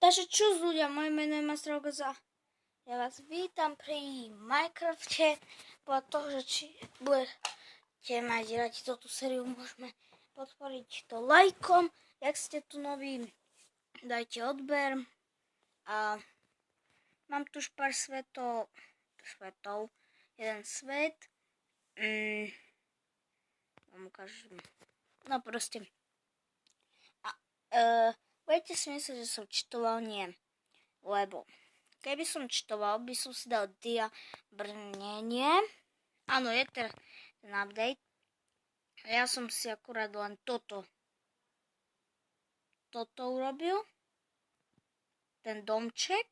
Takže čus ľudia, moje meno je Master Goza. Ja vás vítam pri Minecrafte. Podľa toho, že či budete mať radi túto sériu, môžeme podporiť to lajkom. Jak ste tu noví, dajte odber. A mám tu už pár svetov. Jeden svet. Vám ukážem. No proste. Budete si myslieť, že som čitoval? Nie. Lebo keby som čitoval, by som si dal dia brnenie. Áno, je ten update. Ja som si akurát len toto urobil. Ten domček.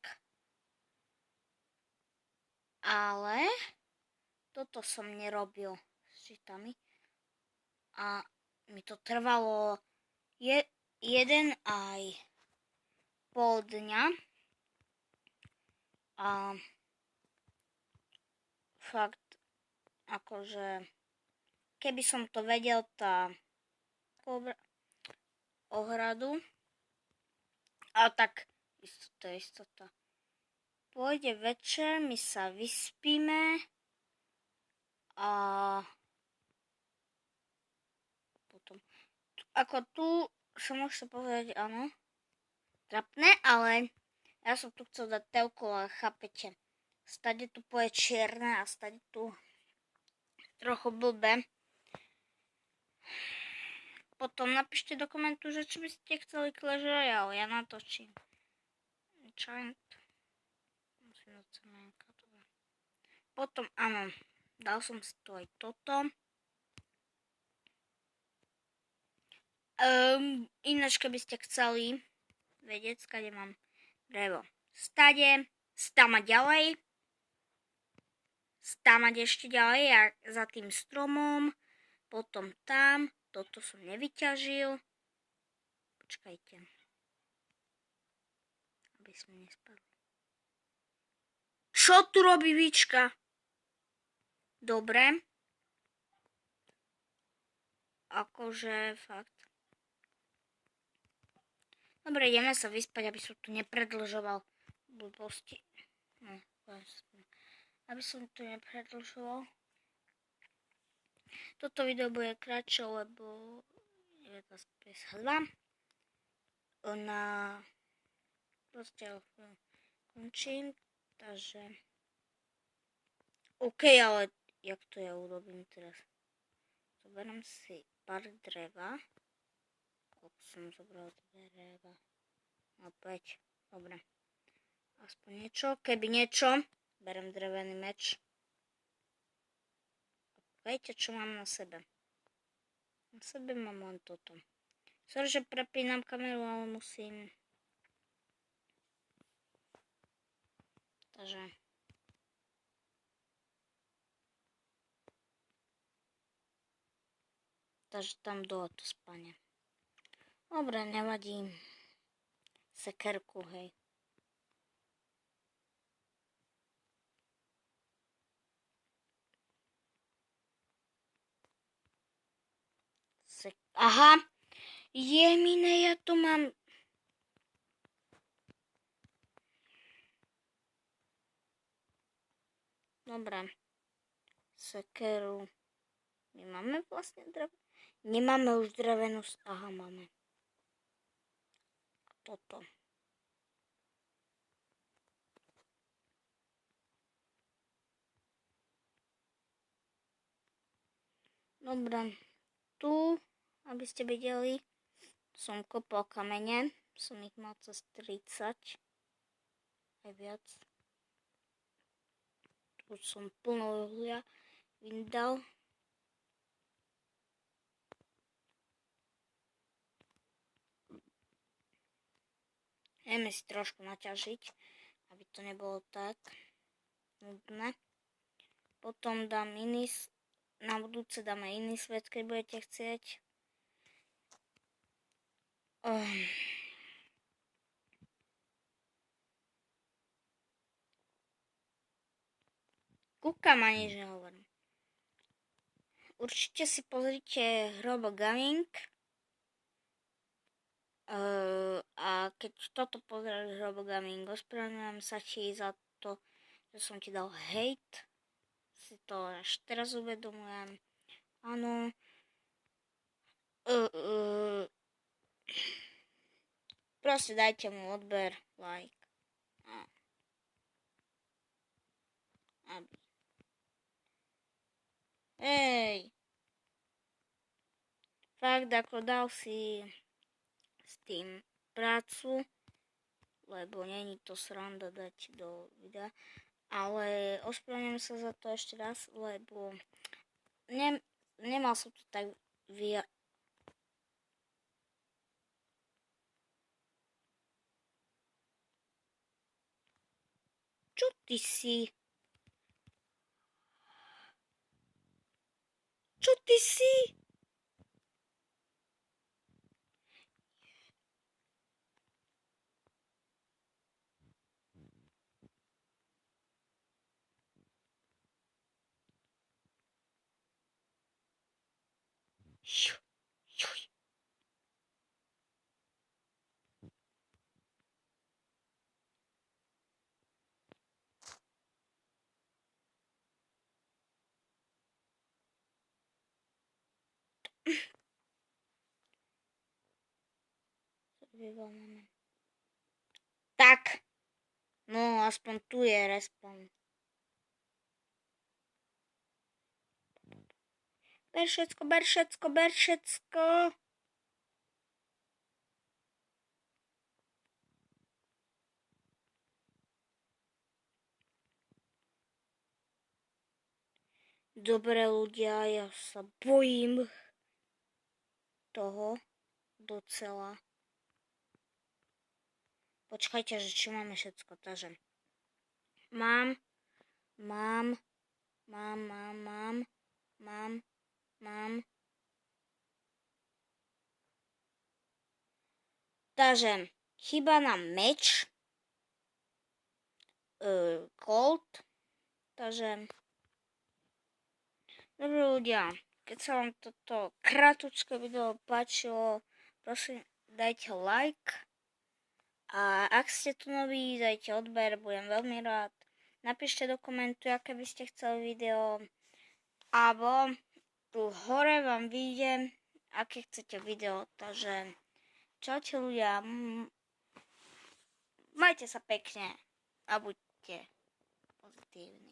Ale toto som nerobil s čítami. A mi to trvalo jeden aj pol dňa. A fakt, akože, keby som to vedel, tá ohradu, ale tak, istota. Pôjde večer, my sa vyspíme a potom, ako tu sa môžete povedať, áno, trapné, ale ja som tu chcel dať telku, ale chápete, stade tu poje čierne a stade tu trochu blbé. Potom napíšte do komentu, že či by ste chceli Clash Royale, ja natočím. Potom, áno, dal som si tu aj toto. Ináč, keby ste chceli vedieť, skade mám drevo. Stade, stamať ďalej, stamať ešte ďalej a za tým stromom, potom tam, toto som nevyťažil. Počkajte, aby som nespadol. Čo tu robí Víčka? Dobre. Akože fakt. Dobre, ideme sa vyspať, aby som tu nepredlžoval blbosti. No, aby som tu nepredlžoval. Toto video bude kratšie, lebo 19:52. Na proste končím, takže OK, ale jak to ja urobím teraz? Zoberiem si pár dreva. Koľko som zobral dreva? No 5, dobre. Aspoň niečo, keby niečo, berem drevený meč. Viete, čo mám na sebe? Na sebe mám len toto. Sorry, že prepínam kameru, ale musím. Takže tam dole to spane. Dobre, nevadí. Sekerku, hej. Aha, jemine, ja tu mám. Dobre. Sekeru. My máme vlastne drevo. Nemáme už drevenú. Aha, máme. Toto. Dobre. Tu, aby ste videli, som kopal kamene. Som ich mal cez 30. Aj viac. Tu som plno uhlia vydal. Ideme si trošku naťažiť, aby to nebolo tak nudné. Potom dám na budúce dáme iný svet, keď budete chcieť. Kúkam ani, že hovorím. Určite si pozrite Hrobo Gaming. A keď toto pozrieš Robo Gaming, ospravedlňujem sa ti za to, že som ti dal hate. Si to až teraz uvedomujem. Áno. Proste dajte mu odber, like. Aby. Hej. Fakt, ako dal si s tým prácu, lebo není to sranda dať do videa. Ale ospravedlňujem sa za to ešte raz, lebo nemal som to tak Čo ty si? Čo ty si? Tak. No, aspoň tu je respawn. Ber všetko. Dobre ľudia, ja sa bojím toho docela. Počkajte, že či máme všetko, takže mám. Takže chýba nám meč, gold, takže dobre ľudia, keď sa vám toto kratučké video páčilo, prosím dajte like a ak ste tu noví, dajte odber, budem veľmi rád. Napíšte do komentu, aké by ste chceli video, alebo tu hore vám vyjde, aké chcete video, takže čaute ľudia, majte sa pekne a buďte pozitívni.